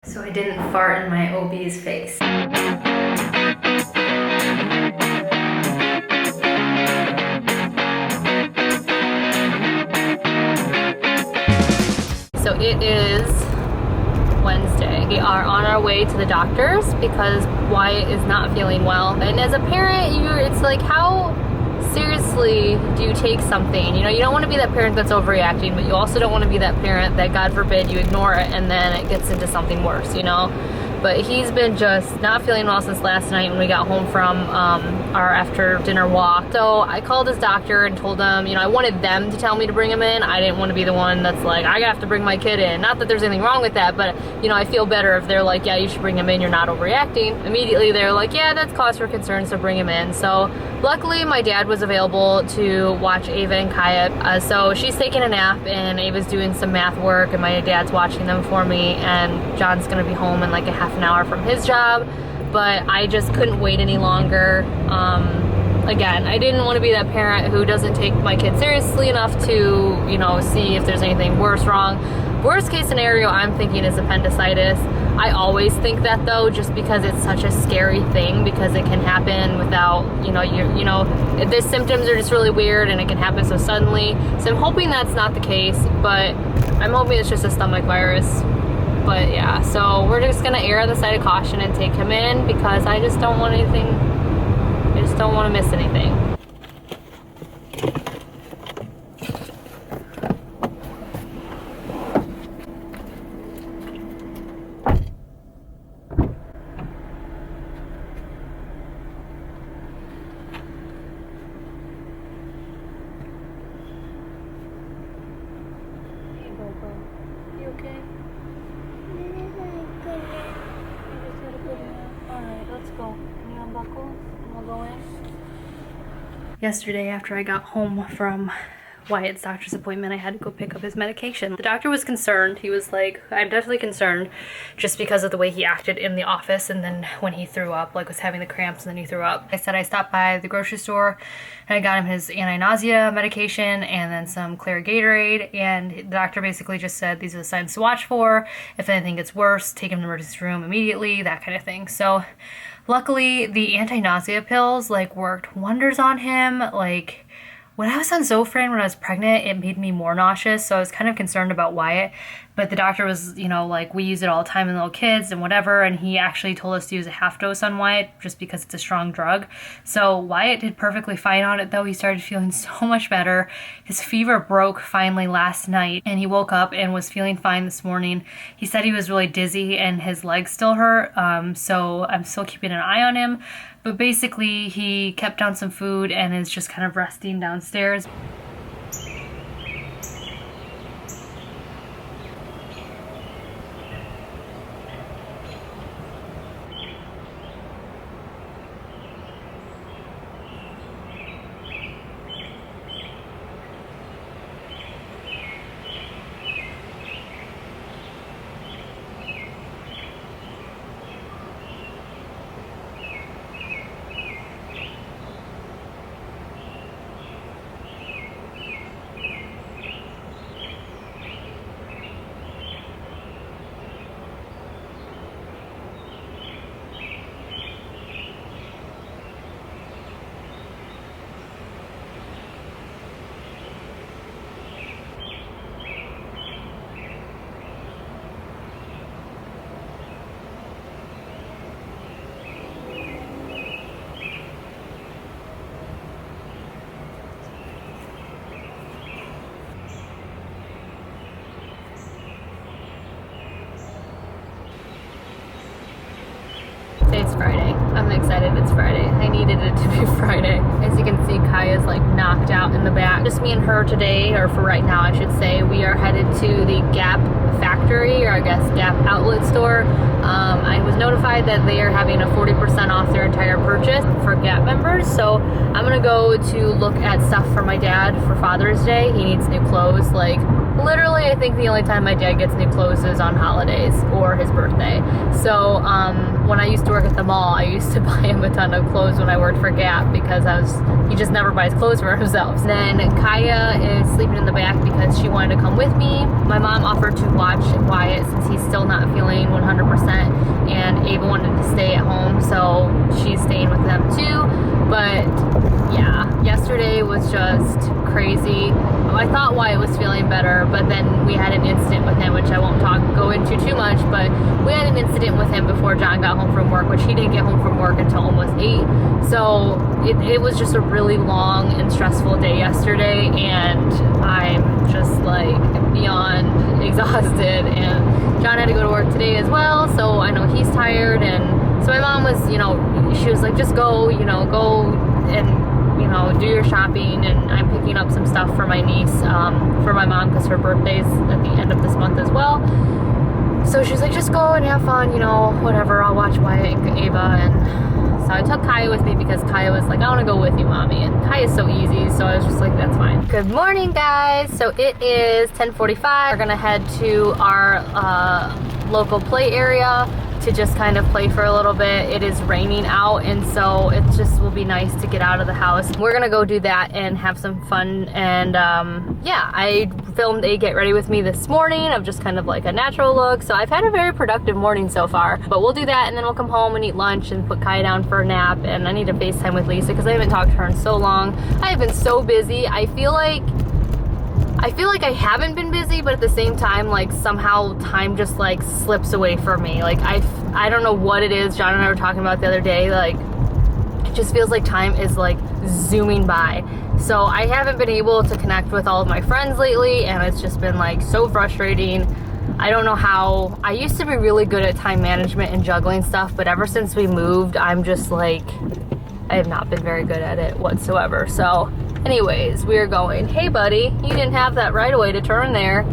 So I didn't fart in my OB's face. So it is Wednesday. We are on our way to the doctor's because Wyatt is not feeling well. And as a parent, it's like, how seriously do you take something? You know, you don't want to be that parent that's overreacting, but you also don't want to be that parent that, God forbid, you ignore it and then it gets into something worse, you know? But he's been just not feeling well since last night when we got home from our after dinner walk. So I called his doctor and told him, you know, I wanted them to tell me to bring him in. I didn't want to be the one that's like, I have to bring my kid in. Not that there's anything wrong with that, but you know, I feel better if they're like, yeah, you should bring him in, you're not overreacting. Immediately they're like, yeah, that's cause for concern, so bring him in. So luckily my dad was available to watch Ava and Kaya. So she's taking a nap and Ava's doing some math work and my dad's watching them for me, and John's gonna be home in like a half an hour from his job. But I just couldn't wait any longer. Again, I didn't want to be that parent who doesn't take my kid seriously enough to, you know, see if there's anything wrong. Worst case scenario I'm thinking is appendicitis. I always think that though, just because it's such a scary thing, because it can happen without, the symptoms are just really weird and it can happen so suddenly. So I'm hoping that's not the case, but I'm hoping it's just a stomach virus. But yeah, so we're just gonna err on the side of caution and take him in because I just don't want anything, I just don't want to miss anything. Hey Bobo, you okay? Alright, let's go. Can you unbuckle and we'll go in? Yesterday, after I got home from Wyatt's doctor's appointment, I had to go pick up his medication. The doctor was concerned. He was like, I'm definitely concerned just because of the way he acted in the office, and then when he threw up, like was having the cramps and then he threw up. I said I stopped by the grocery store and I got him his anti-nausea medication and then some clear Gatorade, and the doctor basically just said these are the signs to watch for. If anything gets worse, take him to the emergency room immediately, that kind of thing. So luckily the anti-nausea pills like worked wonders on him. Like, when I was on Zofran when I was pregnant, it made me more nauseous, so I was kind of concerned about Wyatt. But the doctor was, like, we use it all the time in little kids and whatever, and he actually told us to use a half dose on Wyatt just because it's a strong drug. So Wyatt did perfectly fine on it, though. He started feeling so much better. His fever broke finally last night, and he woke up and was feeling fine this morning. He said he was really dizzy and his legs still hurt, so I'm still keeping an eye on him. But basically, he kept down some food and is just kind of resting downstairs. Today's Friday. I'm excited it's Friday. I needed it to be Friday. As you can see, Kaya's like knocked out in the back. Just me and her today, or for right now I should say. We are headed to the Gap factory, or I guess Gap outlet store. I was notified that they are having a 40% off their entire purchase for Gap members. So I'm gonna go to look at stuff for my dad for Father's Day. He needs new clothes, like literally, I think the only time my dad gets new clothes is on holidays or his birthday. So when I used to work at the mall, I used to buy him a ton of clothes when I worked for Gap because he just never buys clothes for himself. And then Kaya is sleeping in the back because she wanted to come with me. My mom offered to watch Wyatt since he's still not feeling 100%, and Ava wanted to stay at home, so she's staying with them too. But yeah, yesterday was just crazy. I thought Wyatt was feeling better, but then we had an incident with him, which I won't go into too much, but we had an incident with him before John got home from work, which he didn't get home from work until almost 8. So it was just a really long and stressful day yesterday, and I'm just like beyond exhausted, and John had to go to work today as well, so I know he's tired. And so my mom was, she was like, just go and do your shopping, and I'm picking up some stuff for my niece, for my mom, because her birthday's at the end of this month as well. So she was like, just go and have fun, whatever, I'll watch Wyatt and Ava. And so I took Kaya with me because Kaya was like, I want to go with you, Mommy. And Kaya's so easy, so I was just like, that's fine. Good morning, guys. So it is 10:45. We're gonna head to our local play area to just kind of play for a little bit. It is raining out, and so it just will be nice to get out of the house. We're gonna go do that and have some fun. And yeah, I filmed a get ready with me this morning of just kind of like a natural look. So I've had a very productive morning so far, but we'll do that and then we'll come home and eat lunch and put Kaya down for a nap. And I need to FaceTime with Lisa because I haven't talked to her in so long. I have been so busy. I feel like I haven't been busy, but at the same time, like somehow time just like slips away from me. Like I don't know what it is. John and I were talking about the other day, like it just feels like time is like zooming by. So I haven't been able to connect with all of my friends lately, and it's just been like so frustrating. I don't know how. I used to be really good at time management and juggling stuff, but ever since we moved, I'm just like, I have not been very good at it whatsoever. So anyways, we are going. Hey buddy, you didn't have that right away to turn there.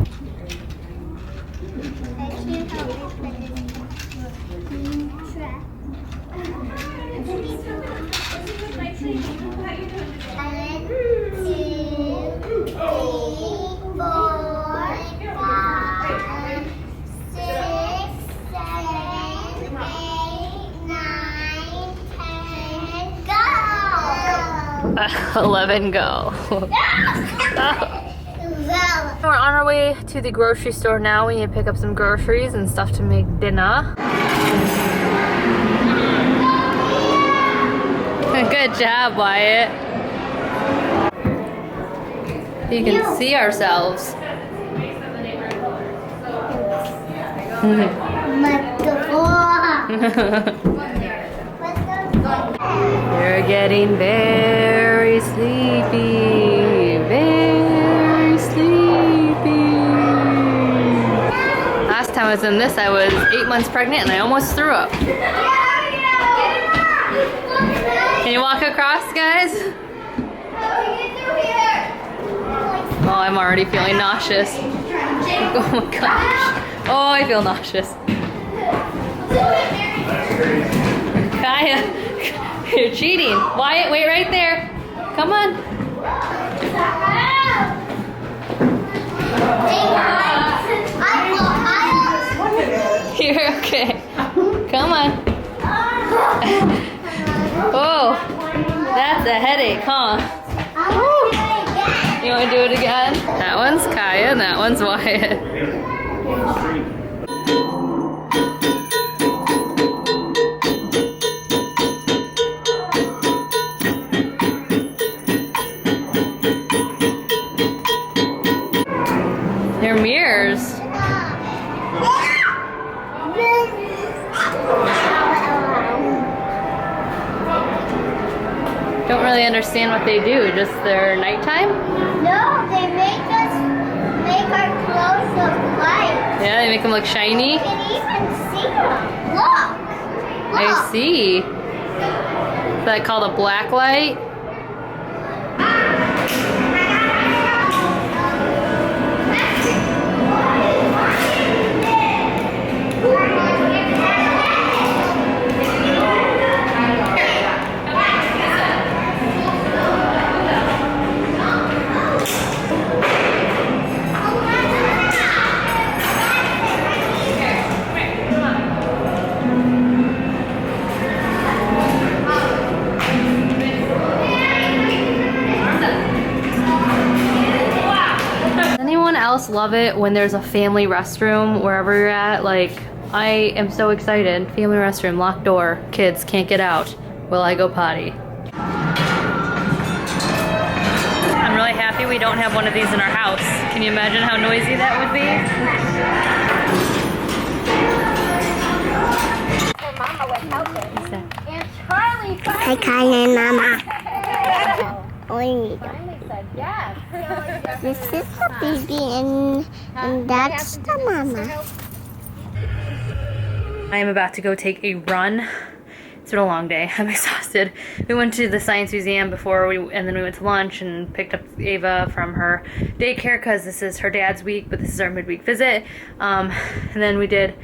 Go! 11 go. We're on our way to the grocery store now. We need to pick up some groceries and stuff to make dinner. Good job, Wyatt. You can see ourselves. You're getting very sleepy, very sleepy. Last time I was in this, I was 8 months pregnant and I almost threw up. Can you walk across, guys? Oh, I'm already feeling nauseous. Oh my gosh. Oh, I feel nauseous. Kaya. You're cheating. Wyatt, wait right there. Come on. You're okay. Come on. Oh, that's a headache, huh? You want to do it again? That one's Kaya and that one's Wyatt. They're mirrors. Don't really understand what they do. Just their nighttime? No, they make our clothes look light. Yeah, they make them look shiny. You can even see them. Look. I see. Is that called a black light? love it when there's a family restroom wherever you're at. Like, I am so excited. Family restroom, locked door, kids can't get out. Will I go potty? I'm really happy we don't have one of these in our house. Can you imagine how noisy that would be? Mama was helping. What's that? And Charlie finally calling Mama. finally said yes. This is the baby and that's the mama. I am about to go take a run. It's been a long day. I'm exhausted. We went to the Science Museum and then we went to lunch and picked up Ava from her daycare because this is her dad's week, but this is our midweek visit. And then we did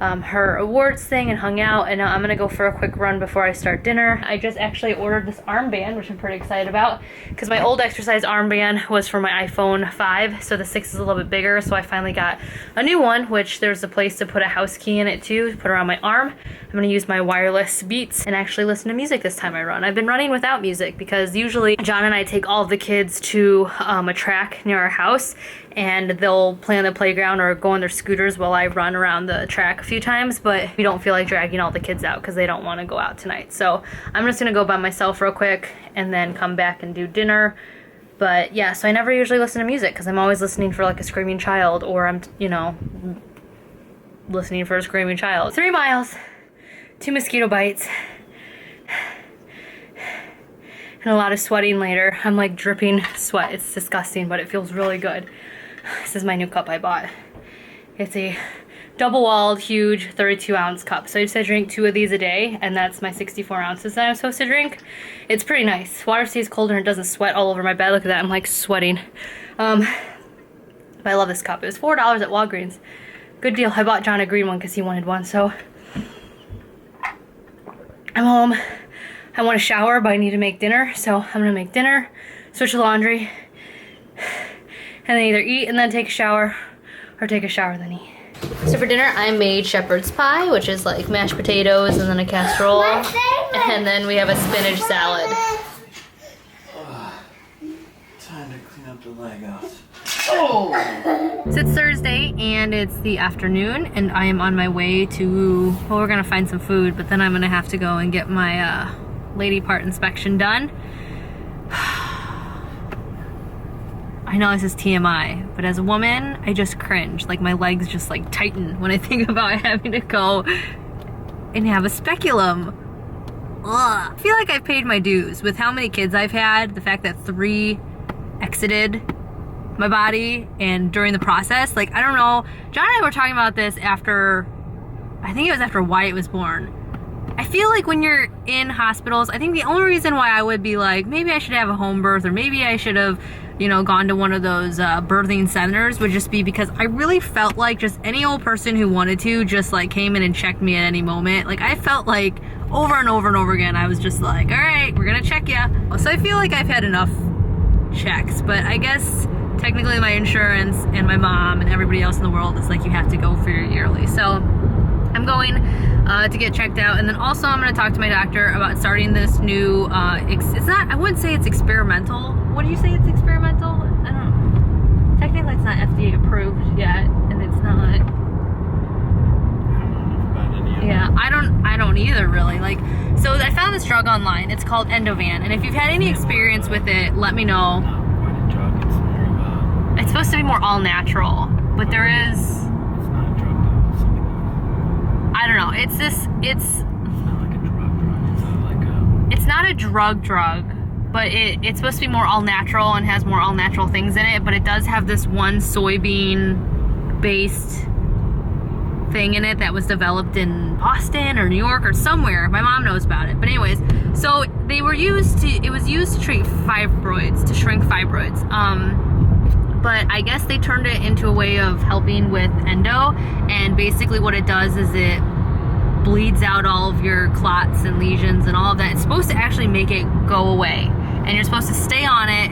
her awards thing and hung out, and now I'm gonna go for a quick run before I start dinner. I just actually ordered this armband, which I'm pretty excited about, because my old exercise armband was for my iPhone 5, so the 6 is a little bit bigger, so I finally got a new one, which there's a place to put a house key in it too, to put around my arm. I'm gonna use my wireless Beats and actually listen to music this time I run. I've been running without music because usually John and I take all of the kids to a track near our house, and they'll play on the playground or go on their scooters while I run around the track a few times, but we don't feel like dragging all the kids out because they don't want to go out tonight. So I'm just gonna go by myself real quick and then come back and do dinner. But yeah, so I never usually listen to music because I'm always listening for like a screaming child, or I'm, you know, listening for a screaming child. 3 miles, 2 mosquito bites, and a lot of sweating later. I'm like dripping sweat. It's disgusting, but it feels really good. This is my new cup I bought. It's a double-walled, huge 32-ounce cup. So I just drink 2 of these a day, and that's my 64 ounces that I'm supposed to drink. It's pretty nice. Water stays colder and it doesn't sweat all over my bed. Look at that, I'm like sweating. But I love this cup. It was $4 at Walgreens. Good deal. I bought John a green one because he wanted one, so I'm home. I want to shower, but I need to make dinner, so I'm gonna make dinner, switch the laundry, and then either eat and then take a shower, or take a shower and then eat. So for dinner, I made shepherd's pie, which is like mashed potatoes and then a casserole, and then we have a spinach salad. Time to clean up the Legos. So it's Thursday and it's the afternoon, and I am on my way to, well, we're gonna find some food, but then I'm gonna have to go and get my lady part inspection done. I know this is TMI, but as a woman, I just cringe. Like my legs just like tighten when I think about having to go and have a speculum. Ugh. I feel like I've paid my dues with how many kids I've had, the fact that 3 exited my body, and during the process, like, I don't know, John and I were talking about this after, I think it was after Wyatt was born. I feel like when you're in hospitals, I think the only reason why I would be like, maybe I should have a home birth, or maybe I should have, you know, gone to one of those birthing centers, would just be because I really felt like just any old person who wanted to just like came in and checked me at any moment. Like I felt like over and over and over again, I was just like, all right, we're gonna check ya. So I feel like I've had enough checks, but I guess technically my insurance and my mom and everybody else in the world is like, you have to go for your yearly. So I'm going to get checked out, and then also I'm going to talk to my doctor about starting this new, it's not, I wouldn't say it's experimental. What do you say, it's experimental? I don't know. Technically it's not FDA approved yet, and it's not. Yeah, I don't either really. Like, so I found this drug online. It's called Endovan, and if you've had any experience with it, let me know. It's supposed to be more all natural, but there is, It's not a drug though, it's something else. I don't know, it's this, it's It's not like a drug. It's not like a... it's not a drug, but it's supposed to be more all natural and has more all natural things in it, but it does have this one soybean based thing in it that was developed in Boston or New York or somewhere. My mom knows about it. But anyways, so it was used to treat fibroids, to shrink fibroids. But I guess they turned it into a way of helping with endo, and basically what it does is it bleeds out all of your clots and lesions and all of that. It's supposed to actually make it go away, and you're supposed to stay on it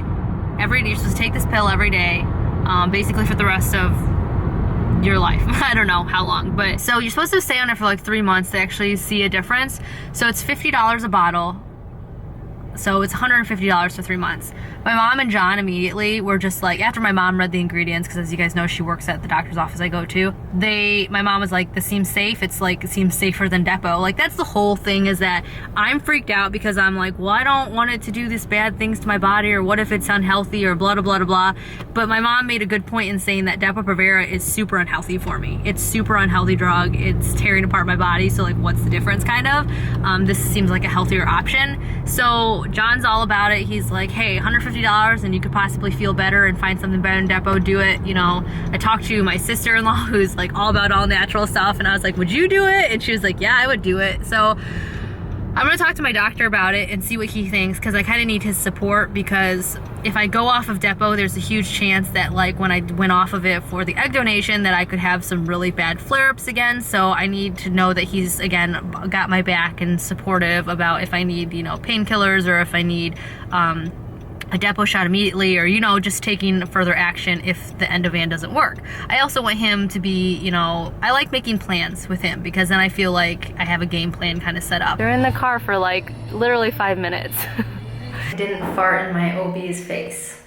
every day. You're supposed to take this pill every day, basically for the rest of your life. I don't know how long, but so you're supposed to stay on it for like 3 months to actually see a difference. So it's $50 a bottle. So it's $150 for 3 months. My mom and John immediately were just like, after my mom read the ingredients, because as you guys know, she works at the doctor's office I go to, my mom was like, this seems safe. It's like, it seems safer than Depo. Like, that's the whole thing, is that I'm freaked out because I'm like, well, I don't want it to do this bad things to my body, or what if it's unhealthy, or blah, blah, blah, blah. But my mom made a good point in saying that Depo-Provera is super unhealthy for me. It's super unhealthy drug. It's tearing apart my body. So like, what's the difference, kind of? This seems like a healthier option. So John's all about it. He's like, hey, $150 and you could possibly feel better and find something better than Depo, do it. You know, I talked to my sister-in-law who's like all about all natural stuff, and I was like, would you do it? And she was like, yeah, I would do it. So I'm gonna talk to my doctor about it and see what he thinks, because I kind of need his support, because if I go off of Depo, there's a huge chance that like when I went off of it for the egg donation that I could have some really bad flare-ups again. So I need to know that he's, again, got my back and supportive about if I need, you know, painkillers, or if I need a Depo shot immediately, or, you know, just taking further action if the Endovan doesn't work. I also want him to be, you know, I like making plans with him, because then I feel like I have a game plan kind of set up. They're in the car for like literally 5 minutes. I didn't fart in my OB's face.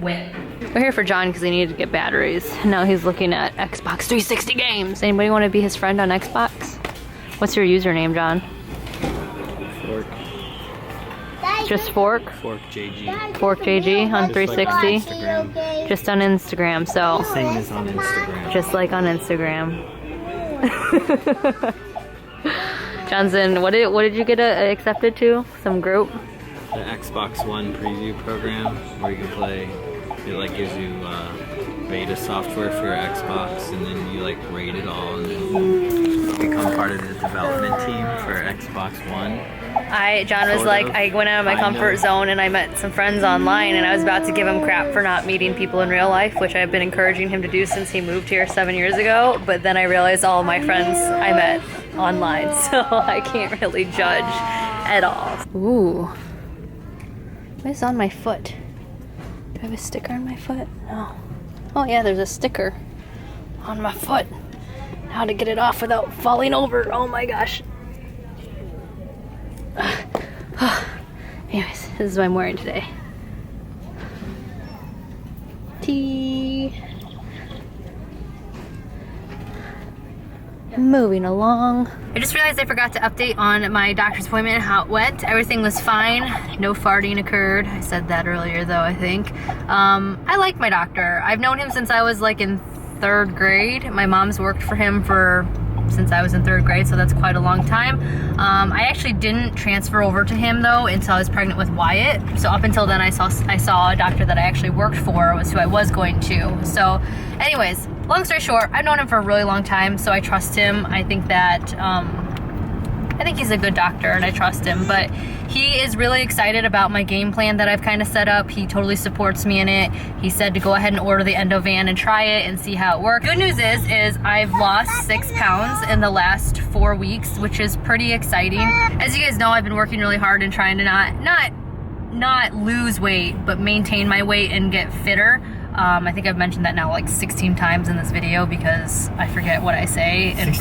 When? We're here for John because he needed to get batteries. Now he's looking at Xbox 360 games. Anybody want to be his friend on Xbox? What's your username, John? Fork. Just Fork? Fork JG. Fork JG on 360? Instagram. Just on Instagram, so. Same as on Instagram. Just like on Instagram. Johnson, what did you get accepted to? Some group? The Xbox One preview program, where you can play. It like gives you beta software for your Xbox, and then you like rate it all, and then become part of the development team for Xbox One. John was like, I went out of my comfort zone and I met some friends online, and I was about to give him crap for not meeting people in real life, which I've been encouraging him to do since he moved here 7 years ago. But then I realized all of my friends I met online, so I can't really judge at all. Ooh. What is on my foot? Do I have a sticker on my foot? No. Oh yeah, there's a sticker on my foot. How to get it off without falling over. Oh my gosh. Anyways, this is what I'm wearing today. Tea. Moving along. I just realized I forgot to update on my doctor's appointment and how it went. Everything was fine. No farting occurred. I said that earlier though, I think. I like my doctor. I've known him since I was like in 3rd grade. My mom's worked for him since I was in 3rd grade, so that's quite a long time. I actually didn't transfer over to him though until I was pregnant with Wyatt. So up until then I saw a doctor that I actually worked for, was who I was going to. So anyways, long story short, I've known him for a really long time, so I trust him. I think that, I think he's a good doctor and I trust him, but he is really excited about my game plan that I've kind of set up. He totally supports me in it. He said to go ahead and order the Endovan and try it and see how it works. Good news is I've lost 6 pounds in the last 4 weeks, which is pretty exciting. As you guys know, I've been working really hard and trying to not lose weight, but maintain my weight and get fitter. I think I've mentioned that now like 16 times in this video because I forget what I say in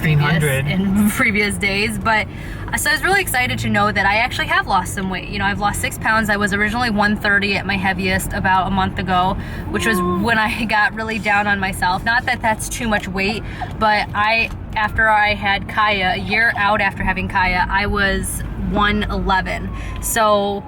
previous days. But so I was really excited to know that I actually have lost some weight. You know, I've lost 6 pounds. I was originally 130 at my heaviest about a month ago, which was when I got really down on myself. Not that that's too much weight, but after I had Kaya, a year out after having Kaya, I was 111. So,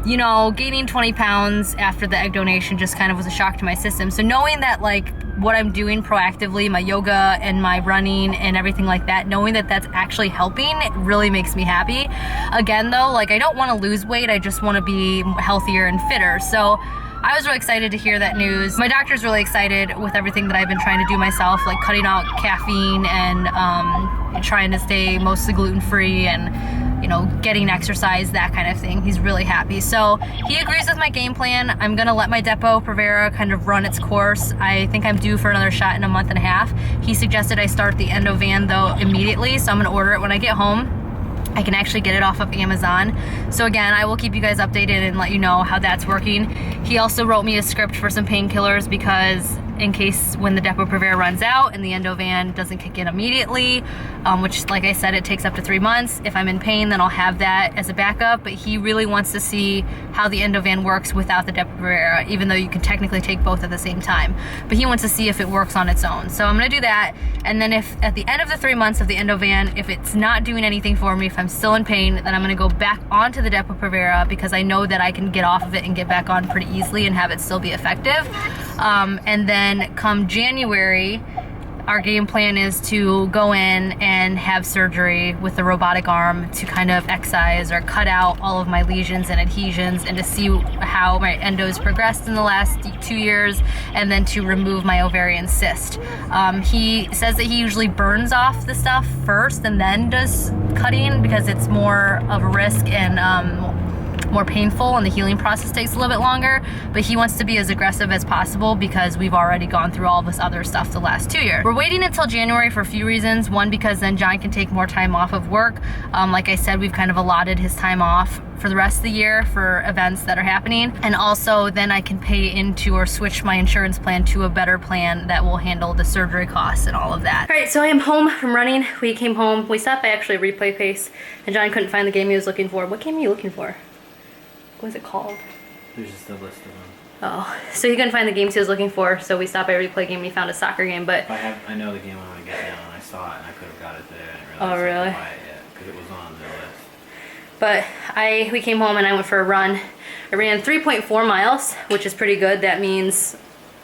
you know, gaining 20 pounds after the egg donation just kind of was a shock to my system. So knowing that like what I'm doing proactively, my yoga and my running and everything like that, knowing that that's actually helping, it really makes me happy. Again though, like I don't want to lose weight, I just want to be healthier and fitter. So I was really excited to hear that news. My doctor's really excited with everything that I've been trying to do myself, like cutting out caffeine and trying to stay mostly gluten-free and, you know, getting exercise, that kind of thing. He's really happy. So he agrees with my game plan. I'm gonna let my Depo-Provera kind of run its course. I think I'm due for another shot in a month and a half. He suggested I start the Endovan though immediately, so I'm gonna order it when I get home. I can actually get it off of Amazon. So again, I will keep you guys updated and let you know how that's working. He also wrote me a script for some painkillers because in case when the Depo-Provera runs out and the Endovan doesn't kick in immediately, which like I said, it takes up to 3 months. If I'm in pain, then I'll have that as a backup, but he really wants to see how the Endovan works without the Depo-Provera, even though you can technically take both at the same time. But he wants to see if it works on its own. So I'm gonna do that, and then if at the end of the 3 months of the Endovan, if it's not doing anything for me, if I'm still in pain, then I'm gonna go back onto the Depo-Provera because I know that I can get off of it and get back on pretty easily and have it still be effective. And then come January, our game plan is to go in and have surgery with the robotic arm to kind of excise or cut out all of my lesions and adhesions, and to see how my endos progressed in the last 2 years, and then to remove my ovarian cyst. He says that he usually burns off the stuff first and then does cutting because it's more of a risk and more painful, and the healing process takes a little bit longer, but he wants to be as aggressive as possible because we've already gone through all this other stuff the last 2 years. We're waiting until January for a few reasons. One, because then John can take more time off of work. Like I said, we've kind of allotted his time off for the rest of the year for events that are happening, and also then I can pay into or switch my insurance plan to a better plan that will handle the surgery costs and all of that. All right, so I am home from running. We came home, we stopped by actually Replay Pace, and John couldn't find the game he was looking for. What game are you looking for? What was it called? There's just a list of them. Oh, so he couldn't find the games he was looking for, so we stopped by Replay Game and he found a soccer game, but... I know the game I want to get now, and I saw it, and I could have got it today. I didn't realize Oh, really? I could buy it yet, because it was on the list. But we came home and I went for a run. I ran 3.4 miles, which is pretty good. That means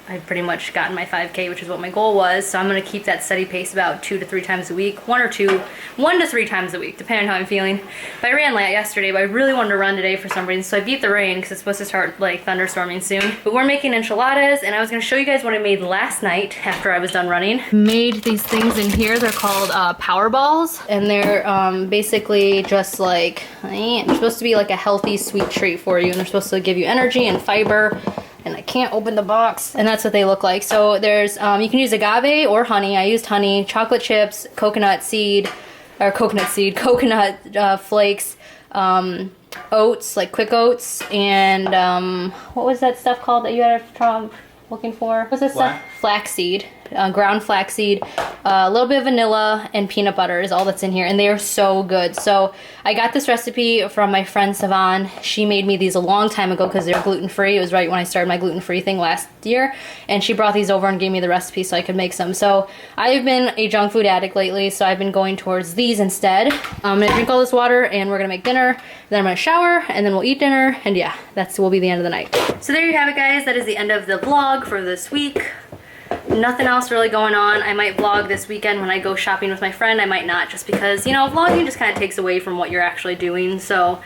I've pretty much gotten my 5K, which is what my goal was. So I'm gonna keep that steady pace about 2 to 3 times a week. 1 to 3 times a week, depending on how I'm feeling. But I ran late yesterday, but I really wanted to run today for some reason. So I beat the rain because it's supposed to start like thunderstorming soon. But we're making enchiladas, and I was gonna show you guys what I made last night after I was done running. Made these things in here. They're called power balls, and they're basically just like, they're supposed to be like a healthy sweet treat for you, and they're supposed to give you energy and fiber. And I can't open the box, and that's what they look like. So there's, you can use agave or honey. I used honey, chocolate chips, coconut flakes, oats, like quick oats, and what was that stuff called that you had a trouble looking for? What's this stuff? Flaxseed. Ground flaxseed, a little bit of vanilla, and peanut butter is all that's in here, and they are so good. So I got this recipe from my friend Savan. She made me these a long time ago because they're gluten-free. It was right when I started my gluten-free thing last year, and she brought these over and gave me the recipe so I could make some. So I've been a junk food addict lately, so I've been going towards these instead. I'm gonna drink all this water, and we're gonna make dinner, then I'm gonna shower, and then we'll eat dinner, and yeah, that will be the end of the night. So there you have it, guys. That is the end of the vlog for this week. Nothing else really going on. I might vlog this weekend when I go shopping with my friend. I might not, just because, you know, vlogging just kind of takes away from what you're actually doing. So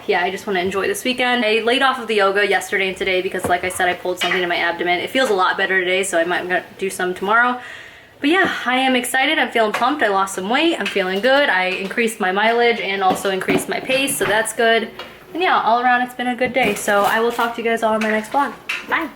yeah, I just want to enjoy this weekend. I laid off of the yoga yesterday and today because, like I said, I pulled something in my abdomen. It feels a lot better today, so I might do some tomorrow. But yeah, I am excited. I'm feeling pumped. I lost some weight. I'm feeling good. I increased my mileage and also increased my pace, so that's good. And yeah, all around it's been a good day. So I will talk to you guys all in my next vlog. Bye.